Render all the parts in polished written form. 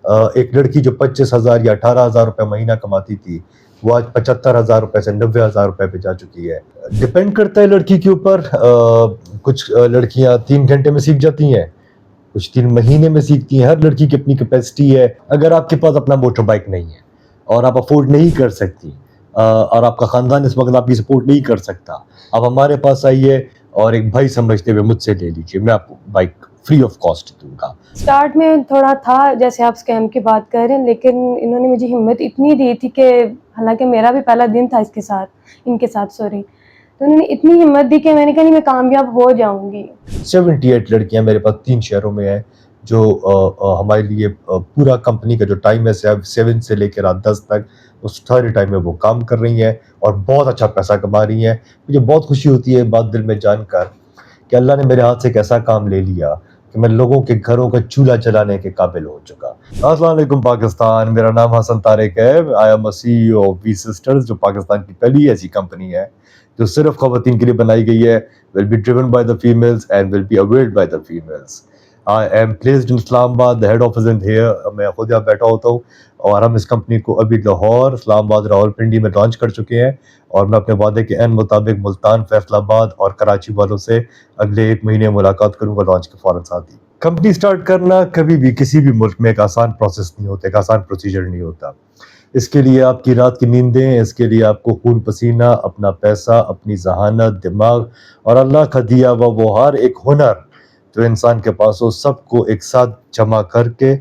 ایک لڑکی جو 25,000 یا 18,000 روپے مہینہ کماتی تھی وہ آج 75,000 روپے سے 90,000 روپے پہ جا چکی ہے. ڈپینڈ کرتا ہے لڑکی کے اوپر. کچھ لڑکیاں 3 گھنٹے میں سیکھ جاتی ہیں, کچھ 3 مہینے میں سیکھتی ہیں. ہر لڑکی کی اپنی کیپیسٹی ہے. اگر آپ کے پاس اپنا موٹر بائک نہیں ہے اور آپ افورڈ نہیں کر سکتی اور آپ کا خاندان اس وقت آپ کی سپورٹ نہیں کر سکتا, آپ ہمارے پاس آئیے اور ایک بھائی سمجھتے ہوئے مجھ سے لے لیجیے, میں آپ کو بائک فری آف کاسٹ دوں گا. اسٹارٹ میں تھوڑا تھا جیسے آپ اسکیم کی بات کر رہے ہیں, لیکن انہوں نے مجھے ہمت اتنی دی تھی کہ حالانکہ میرا بھی پہلا دن تھا ان کے ساتھ تو انہوں نے اتنی ہمت دی کہ میں نے کہا نہیں میں کامیاب ہو جاؤں گی. 78 لڑکیاں میرے پاس 3 شہروں میں ہیں جو ہمارے لیے پورا کمپنی کا جو ٹائم ہے 7 سے لے کے رات 10 تک اس سارے ٹائم میں وہ کام کر رہی ہیں اور بہت اچھا پیسہ کما رہی ہیں. مجھے بہت خوشی ہوتی ہے بات دل میں جان کر کہ اللہ نے میرے ہاتھ سے ایک ایسا کام لے لیا کہ میں لوگوں کے گھروں کا چولہا چلانے کے قابل ہو چکا. السلام علیکم پاکستان, میرا نام حسن طارق ہے. I am CEO of we sisters, جو پاکستان کی پہلی ایسی کمپنی ہے جو صرف خواتین کے لیے بنائی گئی ہے. will be driven by the females and will be availed by the females. I am placed in Islam Abad, the head office is here. میں خود یہاں بیٹھا ہوتا ہوں اور ہم اس کمپنی کو ابھی لاہور, اسلام آباد, راول پنڈی میں لانچ کر چکے ہیں اور میں اپنے وعدے کے عین مطابق ملتان, فیصل آباد اور کراچی والوں سے اگلے 1 مہینے ملاقات کروں گا لانچ کے فوراً ساتھ ہی. کمپنی سٹارٹ کرنا کبھی بھی کسی بھی ملک میں ایک آسان پروسیس نہیں ہوتا, ایک آسان پروسیجر نہیں ہوتا. اس کے لیے آپ کی رات کی نیندیں, اس کے لیے آپ کو خون پسینہ, اپنا پیسہ, اپنی ذہانت, دماغ اور اللہ کا دیا ہوا وہ ہر ایک ہنر جو انسان کے پاس ہو, سب کو ایک ساتھ جمع کر کے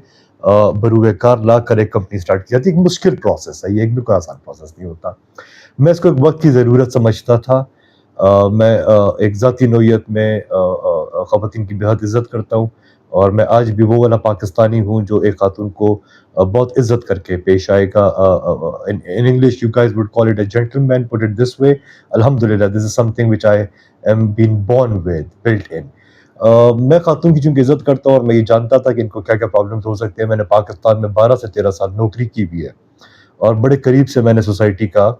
بروئے کار لا کر ایک کمپنی سٹارٹ کی جاتی ہے. ایک مشکل پروسیس ہے یہ, ایک بھی کوئی آسان پروسیس نہیں ہوتا. میں اس کو ایک وقت کی ضرورت سمجھتا تھا. میں ایک ذاتی نوعیت میں خواتین کی بہت عزت کرتا ہوں اور میں آج بھی وہ والا پاکستانی ہوں جو ایک خاتون کو بہت عزت کر کے پیش آئے گا. In English you guys would call it a gentleman, put it this way. Alhamdulillah, this is something which I am been born with, built in. میں خاتون کی چونکہ عزت کرتا ہوں اور میں یہ جانتا تھا کہ ان کو کیا کیا پرابلمز ہو سکتے ہیں. میں نے پاکستان میں 12 سے 13 سال نوکری کی بھی ہے اور بڑے قریب سے میں نے سوسائٹی کا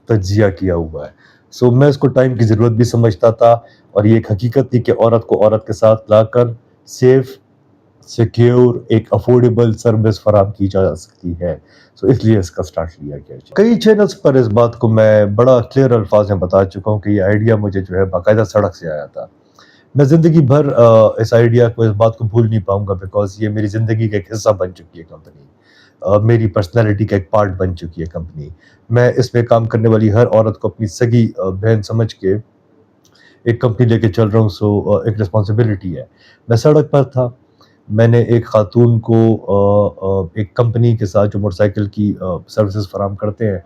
تجزیہ کیا ہوا ہے. سو میں اس کو ٹائم کی ضرورت بھی سمجھتا تھا اور یہ ایک حقیقت تھی کہ عورت کو عورت کے ساتھ لا کر سیف, سیکیور, ایک افورڈیبل سروس فراہم کی جا سکتی ہے. سو اس لیے اس کا سٹارٹ لیا گیا. کئی چینلز پر اس بات کو میں بڑا کلیئر الفاظ میں بتا چکا ہوں کہ یہ آئیڈیا مجھے جو ہے باقاعدہ سڑک سے آیا تھا. میں زندگی بھر اس آئیڈیا کو, اس بات کو بھول نہیں پاؤں گا بیکاز یہ میری زندگی کا ایک حصہ بن چکی ہے کمپنی, میری پرسنالٹی کا ایک پارٹ بن چکی ہے کمپنی. میں اس میں کام کرنے والی ہر عورت کو اپنی سگی بہن سمجھ کے ایک کمپنی لے کے چل رہا ہوں. سو ایک رسپانسبلٹی ہے. میں سڑک پر تھا, میں نے ایک خاتون کو ایک کمپنی کے ساتھ جو موٹر سائیکل کی سروسز فراہم کرتے ہیں,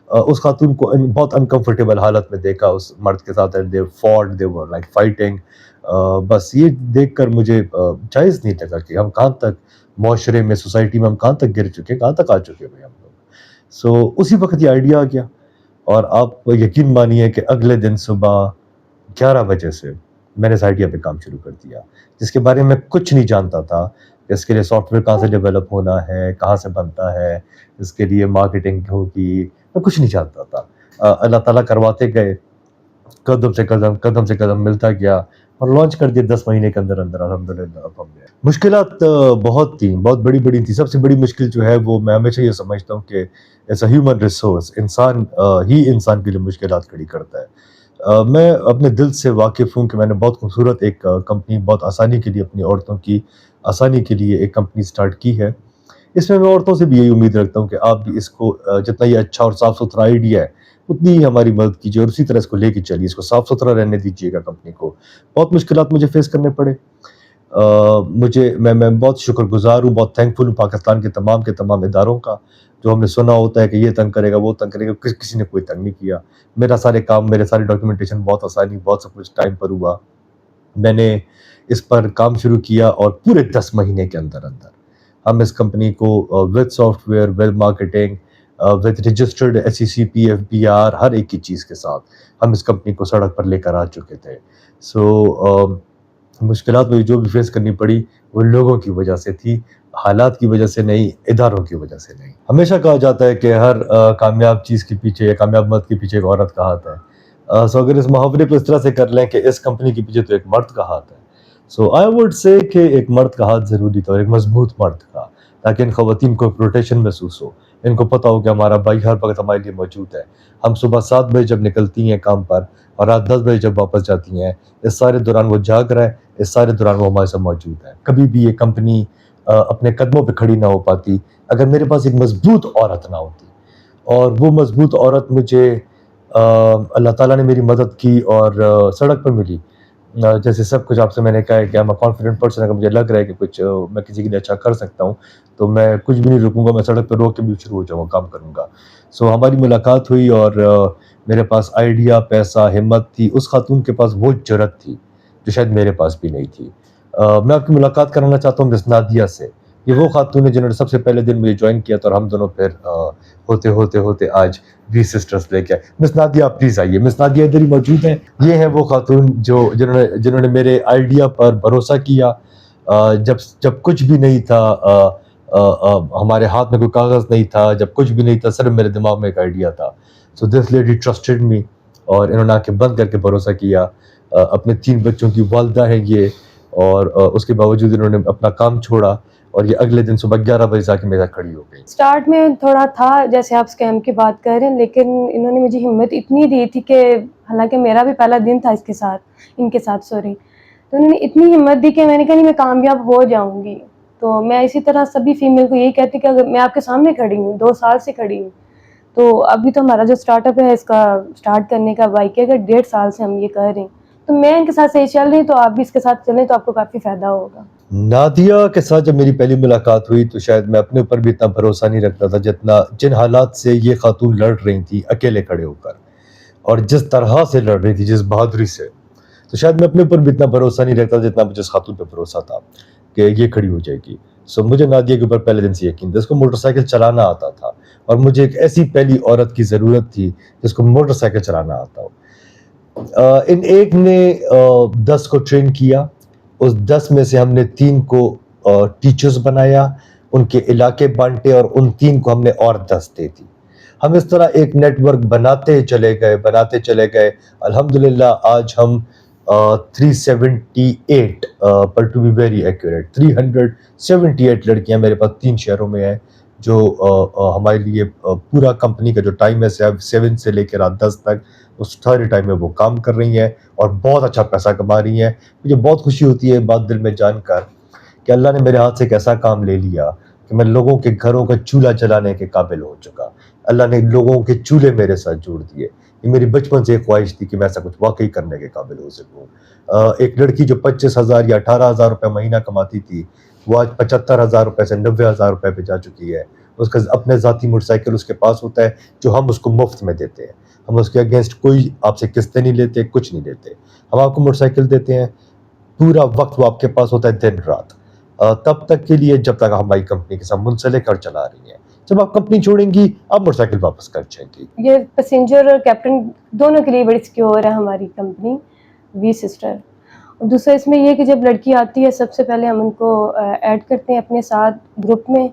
اس خاتون کو بہت انکمفرٹیبل حالت میں دیکھا اس مرد کے ساتھ. they fought, they were like fighting. بس یہ دیکھ کر مجھے جائز نہیں لگا کہ ہم کہاں تک معاشرے میں, سوسائٹی میں ہم کہاں تک گر چکے, کہاں تک آ چکے بھائی ہم لوگ. سو اسی وقت یہ آئیڈیا آ گیا اور آپ یقین مانیے کہ اگلے دن صبح 11 بجے سے میں نے اس آئیڈیا پہ کام شروع کر دیا جس کے بارے میں کچھ نہیں جانتا تھا. اس کے لیے سافٹ ویئر کہاں سے ڈیولپ ہونا ہے, کہاں سے بنتا ہے, اس کے لیے مارکیٹنگ ہوگی, میں کچھ نہیں جانتا تھا. اللہ تعالیٰ کرواتے گئے, قدم سے قدم ملتا گیا اور لانچ کر دیا 10 مہینے کے اندر اندر. الحمدللہ اب ہم نے مشکلات بہت تھیں, بہت بڑی بڑی تھیں. سب سے بڑی مشکل جو ہے وہ میں ہمیشہ یہ سمجھتا ہوں کہ ایز اے ہیومن ریسورس انسان ہی انسان کے لیے مشکلات کھڑی کرتا ہے. میں اپنے دل سے واقف ہوں کہ میں نے بہت خوبصورت ایک کمپنی بہت آسانی کے لیے, اپنی عورتوں کی آسانی کے لیے ایک کمپنی سٹارٹ کی ہے. اس میں عورتوں سے بھی یہی امید رکھتا ہوں کہ آپ بھی اس کو جتنا یہ اچھا اور صاف ستھرا آئیڈیا ہے اتنی ہی ہماری مدد کیجیے اور اسی طرح اس کو لے کے چلیے, اس کو صاف ستھرا رہنے دیجیے گا کمپنی کو. بہت مشکلات مجھے فیس کرنے پڑے. میں بہت شکر گزار ہوں, بہت تھینک فل ہوں پاکستان کے تمام اداروں کا. جو ہم نے سنا ہوتا ہے کہ یہ تنگ کرے گا, وہ تنگ کرے گا, کسی نے کوئی تنگ نہیں کیا. میرا سارے کام, میرے سارے ڈاکیومنٹیشن بہت آسانی, بہت سب کچھ ٹائم پر ہوا. میں نے اس پر کام شروع کیا اور پورے 10 مہینے کے اندر ہم اس کمپنی کو with soft where, with marketing, with registered SEC, PFBR, ہر ایک کی چیز کے ساتھ ہم اس کمپنی کو سڑک پر لے کر آ چکے تھے. سو مشکلات مجھے جو بھی فیس کرنی پڑی وہ لوگوں کی وجہ سے تھی, حالات کی وجہ سے نہیں, اداروں کی وجہ سے نہیں. ہمیشہ کہا جاتا ہے کہ ہر کامیاب چیز کے پیچھے یا کامیاب مرد کے پیچھے ایک عورت کا ہاتھ ہے. سو اگر اس محاورے کو اس طرح سے کر لیں کہ اس کمپنی کے پیچھے تو ایک مرد کا ہاتھ ہے, سو آئی ووڈ سے کہ ایک مرد کا ہاتھ ضروری تھا اور ایک مضبوط مرد کا. تاکہ ان خواتین کو پروٹیکشن محسوس ہو, ان کو پتہ ہو کہ ہمارا بھائی ہر وقت ہمارے لیے موجود ہے. ہم صبح 7 بجے جب نکلتی ہیں کام پر اور رات 10 بجے جب واپس جاتی ہیں, اس سارے دوران وہ جاگ رہا ہے, اس سارے دوران وہ ہمارے ساتھ موجود ہے. کبھی بھی یہ کمپنی اپنے قدموں پہ کھڑی نہ ہو پاتی اگر میرے پاس ایک مضبوط عورت نہ ہوتی. اور وہ مضبوط عورت مجھے اللہ تعالیٰ نے میری مدد کی اور سڑک پر ملی. جیسے سب کچھ آپ سے میں نے کہا ہے کہ I'm a confident person, اگر مجھے لگ رہا ہے کہ کچھ میں کسی کے لیے اچھا کر سکتا ہوں تو میں کچھ بھی نہیں رکوں گا, میں سڑک پہ روک کے بھی شروع ہو جاؤں گا, کام کروں گا. سو ہماری ملاقات ہوئی اور میرے پاس آئیڈیا, پیسہ, ہمت تھی. اس خاتون کے پاس وہ جرأت تھی جو شاید میرے پاس بھی نہیں تھی. میں آپ کی ملاقات کرانا چاہتا ہوں مس نادیہ سے. یہ وہ خاتون ہے جنہوں نے سب سے پہلے دن مجھے جوائن کیا تھا اور ہم دونوں پھر ہوتے ہوتے ہوتے آج وی سسٹرز لے کے آئے. مس نادیہ آپ پلیز آئیے. مس نادیہ ادھر ہی موجود ہیں. یہ ہیں وہ خاتون جنہوں نے میرے آئیڈیا پر بھروسہ کیا جب کچھ بھی نہیں تھا, ہمارے ہاتھ میں کوئی کاغذ نہیں تھا, جب کچھ بھی نہیں تھا, صرف میرے دماغ میں ایک آئیڈیا تھا. سو دس لیڈی ٹرسٹڈ می اور انہوں نے آنکھیں بند کر کے بھروسہ کیا. اپنے 3 بچوں کی والدہ ہیں یہ, اور اس کے باوجود انہوں نے اپنا کام چھوڑا اور یہ اگلے دن صبح 11 بجے سے آ کے میرے ساتھ کھڑی ہو گئی. اسٹارٹ میں تھوڑا تھا جیسے آپ اسکیم کی بات کر رہے ہیں, لیکن انہوں نے مجھے ہمت اتنی دی تھی کہ حالانکہ میرا بھی پہلا دن تھا ان کے ساتھ سوری, تو انہوں نے اتنی ہمت دی کہ میں نے کہا نہیں میں کامیاب ہو جاؤں گی. تو میں اسی طرح سبھی فیمیل کو یہی کہتی کہ اگر میں آپ کے سامنے کھڑی ہوں, 2 سال سے کھڑی ہوں, تو ابھی تو ہمارا جو اسٹارٹ اپ ہے اس کا اسٹارٹ کرنے کا واقعہ اگر 1.5 سال سے ہم یہ کر رہے ہیں, تو میں ان کے ساتھ صحیح چل رہی ہوں, تو آپ بھی اس کے ساتھ چلیں تو آپ کو کافی فائدہ ہوگا. نادیہ کے ساتھ جب میری پہلی ملاقات ہوئی تو شاید میں اپنے اوپر بھی اتنا بھروسہ نہیں رکھتا تھا جن حالات سے یہ خاتون لڑ رہی تھی اکیلے کھڑے ہو کر, اور جس طرح سے لڑ رہی تھی, جس بہادری سے, تو شاید میں اپنے اوپر بھی اتنا بھروسہ نہیں رکھتا جتنا مجھے اس خاتون پہ بھروسہ تھا کہ یہ کھڑی ہو جائے گی. سو مجھے نادیہ کے اوپر پہلے دن سے یقین تھا. اس کو موٹر سائیکل چلانا آتا تھا اور مجھے ایک ایسی پہلی عورت کی ضرورت تھی جس کو موٹر سائیکل چلانا آتا ہو. ان ایک نے 10 کو ٹرین کیا, اس 10 میں سے ہم نے 3 کو ٹیچرز بنایا, ان کے علاقے بانٹے اور ان 3 کو ہم نے اور 10 دے دی. ہم اس طرح ایک نیٹ ورک بناتے چلے گئے. الحمدللہ آج ہم 378 پر ٹو بی ویری ایکوریٹ 378 لڑکیاں میرے پاس 3 شہروں میں ہیں جو ہمارے لیے پورا کمپنی کا جو ٹائم ہے 7 سے لے کے رات 10 تک اس سارے ٹائم میں وہ کام کر رہی ہیں اور بہت اچھا پیسہ کما رہی ہیں. مجھے بہت خوشی ہوتی ہے بات دل میں جان کر کہ اللہ نے میرے ہاتھ سے ایک ایسا کام لے لیا کہ میں لوگوں کے گھروں کا چولہا جلانے کے قابل ہو چکا. اللہ نے لوگوں کے چولہے میرے ساتھ جوڑ دیے. یہ میری بچپن سے ایک خواہش تھی کہ میں ایسا کچھ واقعی کرنے کے قابل ہو سکوں. ایک لڑکی جو 25,000 یا 18,000 روپے مہینہ کماتی تھی وہ آج 75,000 روپے سے 90,000 روپے پہ جا چکی ہے. اس کا اپنے ذاتی موٹر سائیکل اس کے پاس ہوتا ہے جو ہم اس کو مفت میں دیتے ہیں. ہم اس کے اگینسٹ کوئی آپ سے قسطیں نہیں لیتے, کچھ نہیں لیتے. ہم آپ کو موٹر سائیکل دیتے ہیں, پورا وقت وہ آپ کے پاس ہوتا ہے دن رات, تب تک کے لیے جب تک ہماری کمپنی کے ساتھ منسلک اور چلا رہی ہیں. جب آپ کمپنی چھوڑیں گی آپ موٹر سائیکل واپس کر جائیں گی. یہ پیسنجر اور کیپٹن دونوں کے لیے بڑی سیکیور ہے ہماری کمپنی وی سسٹر. اور دوسرا اس میں یہ کہ جب لڑکی آتی ہے سب سے پہلے ہم ان کو ایڈ کرتے ہیں اپنے ساتھ گروپ میں,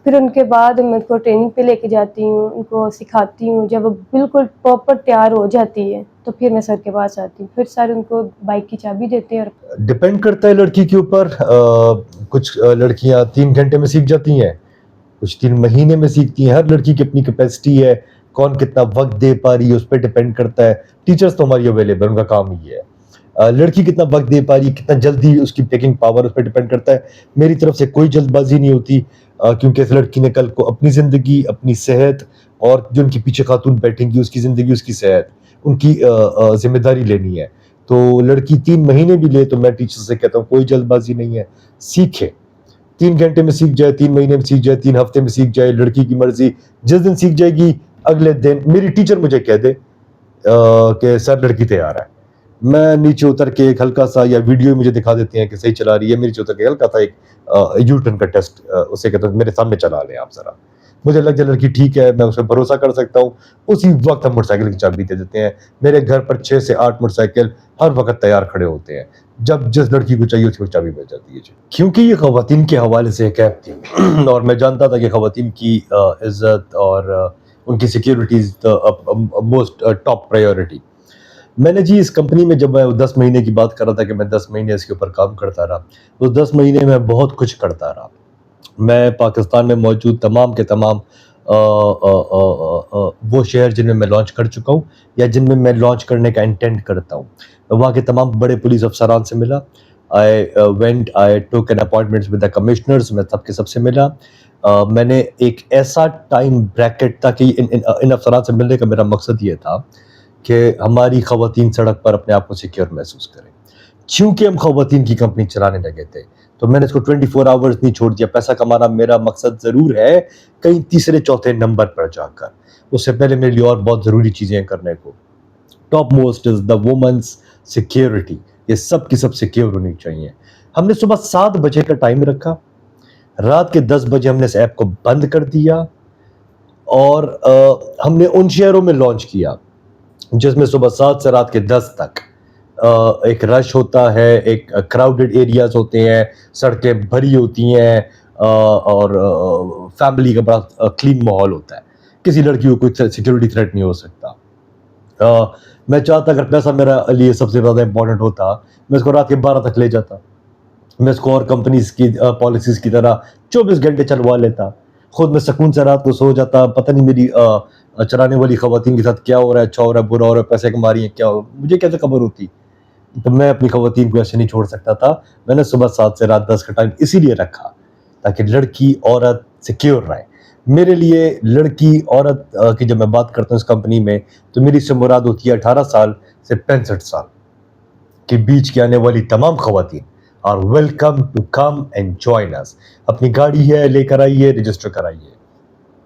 پھر ان کے بعد میں ان کو ٹریننگ پہ لے کے جاتی ہوں, ان کو سکھاتی ہوں. جب وہ بالکل پراپر تیار ہو جاتی ہے تو پھر میں سر کے پاس آتی ہوں, پھر سر ان کو بائک کی چابی دیتے ہیں. اور ڈپینڈ کرتا ہے لڑکی کے اوپر. کچھ لڑکیاں 3 گھنٹے میں سیکھ جاتی ہیں, کچھ 3 مہینے میں سیکھتی ہیں. ہر لڑکی کی اپنی کیپیسٹی ہے, کون کتنا وقت دے پا رہی ہے اس پہ ڈپینڈ کرتا ہے. ٹیچرز تو ہماری اویلیبل, ان کا کام ہی ہے. لڑکی کتنا وقت دے پا رہی ہے, کتنا جلدی اس کی ٹیکنگ پاور اس پہ ڈپینڈ کرتا ہے. میری طرف سے کوئی جلد بازی نہیں ہوتی کیونکہ اس لڑکی نے کل کو اپنی زندگی, اپنی صحت اور جو ان کے پیچھے خاتون بیٹھیں گی اس کی زندگی, اس کی صحت, ان کی ذمہ داری لینی ہے. تو لڑکی 3 مہینے بھی لے تو میں ٹیچر سے کہتا ہوں کوئی جلد بازی نہیں ہے, سیکھے. 3 گھنٹے میں سیکھ جائے, 3 مہینے میں سیکھ جائے, 3 ہفتے میں سیکھ جائے, لڑکی کی مرضی. جس دن سیکھ جائے گی اگلے دن میری ٹیچر مجھے کہہ دے کہ سر لڑکی تیار ہے, میں نیچے اتر کے ایک ہلکا سا یا ویڈیو مجھے دکھا دیتے ہیں کہ صحیح چلا رہی ہے, میرے نیچے اتر کے ہلکا سا ایک یو ٹرن کا ٹیسٹ اسے کہتے ہیں میرے سامنے چلا لیں آپ ذرا, مجھے لگ جائے لڑکی ٹھیک ہے, میں اس پہ بھروسہ کر سکتا ہوں, اسی وقت ہم موٹر سائیکل کی چابی دے دیتے ہیں. میرے گھر پر 6 سے 8 موٹر سائیکل ہر وقت تیار کھڑے ہوتے ہیں, جب جس لڑکی کو چاہیے اس کو چابی مل جاتی ہے. کیونکہ یہ خواتین کے حوالے سے ایک ایپ تھی اور میں جانتا تھا کہ خواتین کی عزت اور ان کی سیکیورٹیز موسٹ ٹاپ پرائیورٹی. میں نے اس کمپنی میں جب میں 10 مہینے کی بات کر رہا تھا کہ میں 10 مہینے اس کے اوپر کام کرتا رہا, اس 10 مہینے میں بہت کچھ کرتا رہا. میں پاکستان میں موجود تمام کے تمام وہ شہر جن میں میں لانچ کر چکا ہوں یا جن میں میں لانچ کرنے کا انٹینڈ کرتا ہوں، وہاں کے تمام بڑے پولیس افسران سے ملا. I took an appointments with the commissioners. میں سب کے سب سے ملا. میں نے ایک ایسا ٹائم بریکٹ تھا کہ ان افسران سے ملنے کا میرا مقصد یہ تھا کہ ہماری خواتین سڑک پر اپنے آپ کو سیکیور محسوس کریں. چونکہ ہم خواتین کی کمپنی چلانے لگے تھے تو میں نے اس کو 24 آورز نہیں چھوڑ دیا. پیسہ کمانا میرا مقصد ضرور ہے کہیں تیسرے چوتھے نمبر پر جا کر. اس سے پہلے میرے لیے اور بہت ضروری چیزیں کرنے کو. Top most is the women's security. یہ سب کی سب سیکیور ہونی چاہیے. ہم نے صبح 7 بجے کا ٹائم رکھا، رات کے 10 بجے ہم نے اس ایپ کو بند کر دیا اور ہم نے ان شہروں میں لانچ کیا جس میں صبح 7 سے رات کے 10 تک ایک رش ہوتا ہے، ایک کراؤڈڈ ایریاز ہوتے ہیں، سڑکیں بھری ہوتی ہیں اور فیملی کا بڑا کلین ماحول ہوتا ہے. کسی لڑکی کو کوئی سیکیورٹی تھریٹ نہیں ہو سکتا. میں چاہتا اگر پیسہ میرا لیے سب سے زیادہ امپورٹنٹ ہوتا میں اس کو رات کے 12 تک لے جاتا. میں اس کو اور کمپنیز کی پالیسیز کی طرح 24 گھنٹے چلوا لیتا. خود میں سکون سے رات کو سو جاتا. پتہ نہیں میری چلانے والی خواتین کے ساتھ کیا ہو رہا ہے، اچھا ہو رہا ہے، برا ہو رہا ہے، پیسے کما رہی ہیں، کیا ہو، مجھے کیسے خبر ہوتی. تو میں اپنی خواتین کو ایسے نہیں چھوڑ سکتا تھا. میں نے صبح 7 سے رات 10 کا ٹائم اسی لیے رکھا تاکہ لڑکی عورت سیکیور رہے. میرے لیے لڑکی عورت کی جب میں بات کرتا ہوں اس کمپنی میں تو میری سے مراد ہوتی ہے 18 سال سے 65 سال کے بیچ کے آنے والی تمام خواتین are welcome to come and join us. اپنی گاڑی ہے لے کر آئیے، رجسٹر کرائیے.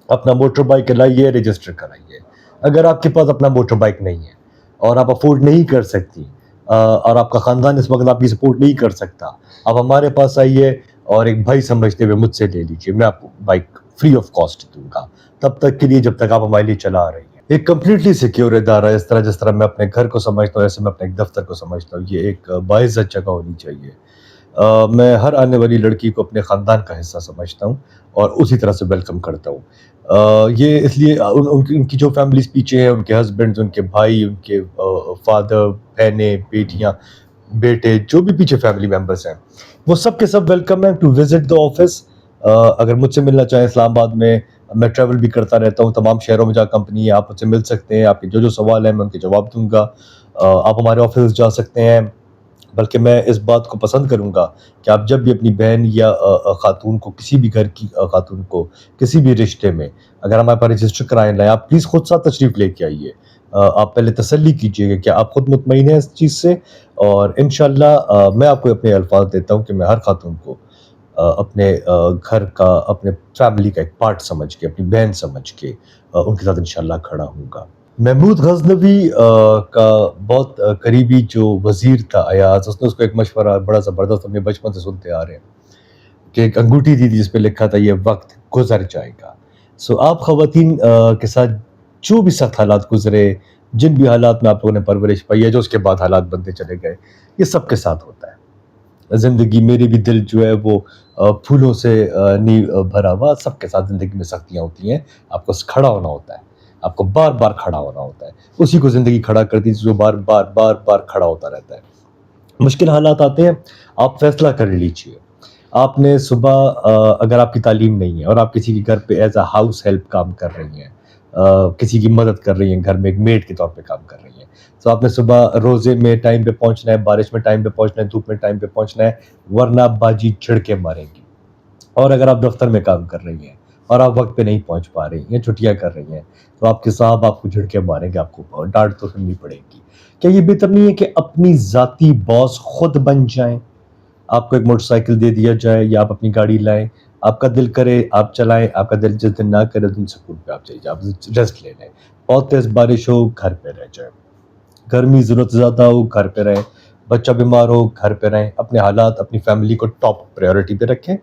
اپنا موٹر بائک لائیے، رجسٹر کرائیے. اگر آپ کے پاس اپنا موٹر بائک نہیں ہے اور آپ افورڈ نہیں کر سکتی اور آپ کا خاندان اس وقت آپ کی سپورٹ نہیں کر سکتا، آپ ہمارے پاس آئیے اور ایک بھائی سمجھتے ہوئے مجھ سے لے لیجیے. میں آپ کو بائک فری آف کاسٹ دوں گا تب تک کے لیے جب تک آپ ہمارے لیے چلا رہی ہیں. ایک کمپلیٹلی سیکیور ادارہ اس طرح جس طرح میں اپنے گھر کو سمجھتا ہوں، ایسے میں اپنے ایک دفتر کو سمجھتا ہوں. یہ ایک باعزت جگہ ہونی چاہیے. میں ہر آنے والی لڑکی کو اپنے خاندان کا حصہ سمجھتا ہوں اور اسی طرح سے ویلکم کرتا ہوں. یہ اس لیے ان کی جو فیملیز پیچھے ہیں، ان کے ہسبینڈز، ان کے بھائی، ان کے فادر، بہنیں، بیٹیاں، بیٹے، جو بھی پیچھے فیملی ممبرس ہیں، وہ سب کے سب ویلکم ہیں ٹو وزٹ دا آفس. اگر مجھ سے ملنا چاہیں اسلام آباد میں ٹریول بھی کرتا رہتا ہوں، تمام شہروں میں جہاں کمپنی ہے آپ مجھ سے مل سکتے ہیں. آپ کے جو سوال ہیں میں ان کے جواب دوں گا. آپ ہمارے آفس جا سکتے ہیں. بلکہ میں اس بات کو پسند کروں گا کہ آپ جب بھی اپنی بہن یا خاتون کو، کسی بھی گھر کی خاتون کو کسی بھی رشتے میں اگر ہمارے پاس رجسٹر کرائیں لائیں، آپ پلیز خود ساتھ تشریف لے کے آئیے. آپ پہلے تسلی کیجئے گا کہ آپ خود مطمئن ہیں اس چیز سے، اور انشاءاللہ میں آپ کو اپنے الفاظ دیتا ہوں کہ میں ہر خاتون کو اپنے گھر کا، اپنے فیملی کا ایک پارٹ سمجھ کے، اپنی بہن سمجھ کے ان کے ساتھ انشاءاللہ کھڑا ہوں گا. محمود غزنوی کا بہت قریبی جو وزیر تھا ایاز، اس نے اس کو ایک مشورہ بڑا زبردست ہم نے بچپن سے سنتے آ رہے ہیں کہ ایک انگوٹھی دی تھی جس پہ لکھا تھا یہ وقت گزر جائے گا. سو آپ خواتین کے ساتھ جو بھی سخت حالات گزرے، جن بھی حالات میں آپ لوگوں نے پرورش پائی ہے، جو اس کے بعد حالات بنتے چلے گئے، یہ سب کے ساتھ ہوتا ہے. زندگی میرے بھی دل جو ہے وہ پھولوں سے نہیں بھرا ہوا. سب کے ساتھ زندگی میں سختیاں ہوتی ہیں. آپ کو کھڑا ہونا ہوتا ہے، آپ کو بار بار کھڑا ہونا ہوتا ہے. اسی کو زندگی کھڑا کرتی ہے جو بار بار بار بار کھڑا ہوتا رہتا ہے. مشکل حالات آتے ہیں، آپ فیصلہ کر لیجیے. آپ نے صبح اگر آپ کی تعلیم نہیں ہے اور آپ کسی کے گھر پہ ایز اے ہاؤس ہیلپ کام کر رہی ہیں، کسی کی مدد کر رہی ہیں، گھر میں ایک میڈ کے طور پہ کام کر رہی ہیں، تو آپ نے صبح روزے میں ٹائم پہ پہنچنا ہے، بارش میں ٹائم پہ پہنچنا ہے، دھوپ میں ٹائم پہ پہنچنا ہے، ورنہ باجی جھڑکے ماریں گی. اور اگر آپ دفتر میں کام کر رہی ہیں اور آپ وقت پہ نہیں پہنچ پا رہی ہیں، چھٹیاں کر رہی ہیں، تو آپ کے صاحب آپ کو جھڑکے ماریں گے، آپ کو ڈانٹ تو سننی پڑے گی. کیا یہ بہتر نہیں ہے کہ اپنی ذاتی باس خود بن جائیں؟ آپ کو ایک موٹر سائیکل دے دیا جائے یا آپ اپنی گاڑی لائیں، آپ کا دل کرے آپ چلائیں، آپ کا دل جس دن نہ کرے دن سکون پہ آپ چلیے، آپ ریسٹ لے لیں. بہت تیز بارش ہو گھر پہ رہ جائیں، گرمی ضرورت زیادہ ہو گھر پہ رہیں، بچہ بیمار ہو گھر پہ رہیں. اپنے حالات، اپنی فیملی کو ٹاپ پریورٹی پہ رکھیں.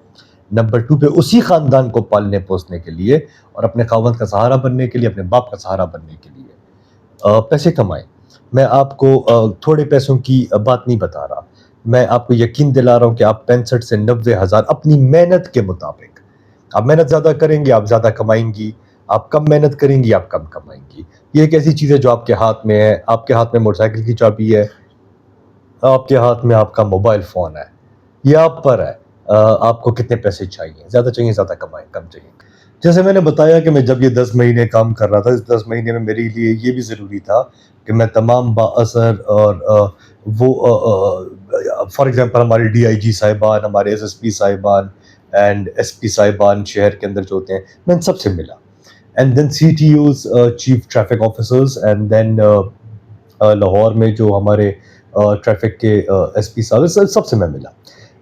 نمبر 2 پہ اسی خاندان کو پالنے پوسنے کے لیے اور اپنے خاوند کا سہارا بننے کے لیے، اپنے باپ کا سہارا بننے کے لیے پیسے کمائیں. میں آپ کو تھوڑے پیسوں کی بات نہیں بتا رہا، میں آپ کو یقین دلا رہا ہوں کہ آپ 65 سے 90 ہزار اپنی محنت کے مطابق، آپ محنت زیادہ کریں گے آپ زیادہ کمائیں گی، آپ کم محنت کریں گی آپ کم کمائیں گی. یہ ایک ایسی چیز ہے جو آپ کے ہاتھ میں ہے. آپ کے ہاتھ میں موٹر سائیکل کی چابی ہے، آپ کے ہاتھ میں آپ کا موبائل فون ہے، یہ آپ پر ہے. آپ کو کتنے پیسے چاہیے، زیادہ چاہیے زیادہ کمائیں، کم چاہیے. جیسے میں نے بتایا کہ میں جب یہ 10 مہینے کام کر رہا تھا، اس 10 مہینے میں میرے لیے یہ بھی ضروری تھا کہ میں تمام بااثر اور وہ فار ایگزامپل ہمارے ڈی آئی جی صاحبان، ہمارے ایس ایس پی صاحبان اینڈ ایس پی صاحبان شہر کے اندر جو ہوتے ہیں، میں ان سب سے ملا. And then CTOs, chief traffic officers, and then Lahore میں جو ہمارے ٹریفک کے ایس پی صاحب، سب سے میں ملا.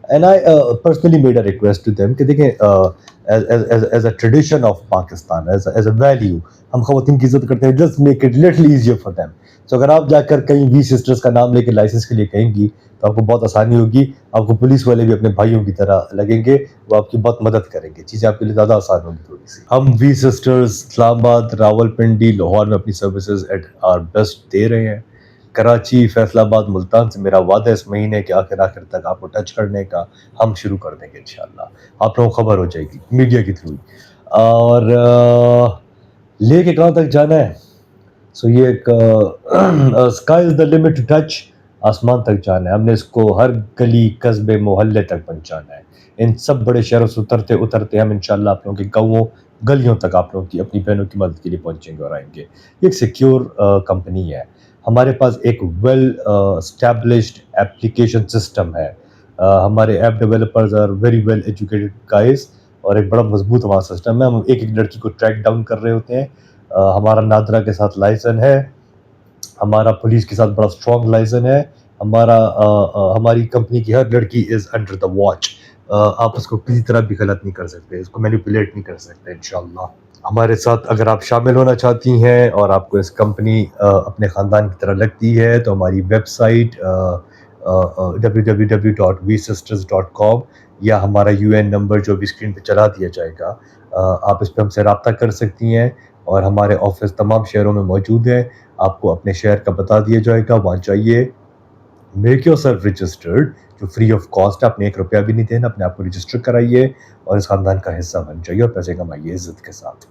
And I personally made a request to them کہ دیکھیں as a tradition of Pakistan, as a value, ہم خواتین کی عزت کرتے ہیں. Just make it little easier for them. تو اگر آپ جا کر کہیں وی سسٹرز کا نام لے کے لائسنس کے لیے کہیں گی تو آپ کو بہت آسانی ہوگی. آپ کو پولیس والے بھی اپنے بھائیوں کی طرح لگیں گے، وہ آپ کی بہت مدد کریں گے، چیزیں آپ کے لیے زیادہ آسان ہوگی تھوڑی سی. ہم وی سسٹرز اسلام آباد، راول پنڈی، لاہور میں اپنی سروسز ایٹ آر بیسٹ دے رہے ہیں. کراچی، فیصل آباد، ملتان سے میرا وعدہ ہے اس مہینے کے آخر تک آپ کو ٹچ کرنے کا. ہم شروع کر دیں گے انشاءاللہ، آپ لوگوں کو خبر ہو جائے گی میڈیا کے تھرو. اور لے کے کہاں تک جانا ہے؟ سو یہ ایک sky is the limit to touch, آسمان تک جانا ہے. ہم نے اس کو ہر گلی، قصبے، محلے تک پہنچانا ہے. ان سب بڑے شہروں سے اترتے اترتے ہم انشاءاللہ آپ لوگوں کے گاؤں، گلیوں تک آپ لوگوں کی اپنی بہنوں کی مدد کے لیے پہنچیں گے اور آئیں گے. یہ ایک سیکیور کمپنی ہے. ہمارے پاس ایک ویل اسٹیبلشڈ اپلیکیشن سسٹم ہے. ہمارے app developers are very well educated guys, اور ایک بڑا مضبوط ہمارا سسٹم ہے. ہم ایک ایک لڑکی کو ٹریک ڈاؤن کر رہے ہوتے ہیں. ہمارا نادرا کے ساتھ لائسن ہے، ہمارا پولیس کے ساتھ بڑا اسٹرانگ لائسن ہے. ہماری کمپنی کی ہر لڑکی از انڈر دا واچ. آپ اس کو کسی طرح بھی غلط نہیں کر سکتے، اس کو مینیپولیٹ نہیں کر سکتے انشاءاللہ. ہمارے ساتھ اگر آپ شامل ہونا چاہتی ہیں اور آپ کو اس کمپنی اپنے خاندان کی طرح لگتی ہے تو ہماری ویب سائٹ www.vsisters.com یا ہمارا UN نمبر جو بھی اسکرین پہ چلا دیا جائے گا، آپ اس پہ ہم سے رابطہ کر سکتی ہیں. اور ہمارے آفس تمام شہروں میں موجود ہیں. آپ کو اپنے شہر کا بتا دیا جائے گا، وہاں جائیے، میک یور سیلف رجسٹرڈ، جو فری آف کاسٹ ہے. آپ نے 1 روپیہ بھی نہیں دینا، اپنے آپ کو رجسٹر کرائیے اور اس خاندان کا حصہ بن جائیے اور پیسے کمائیے عزت کے ساتھ.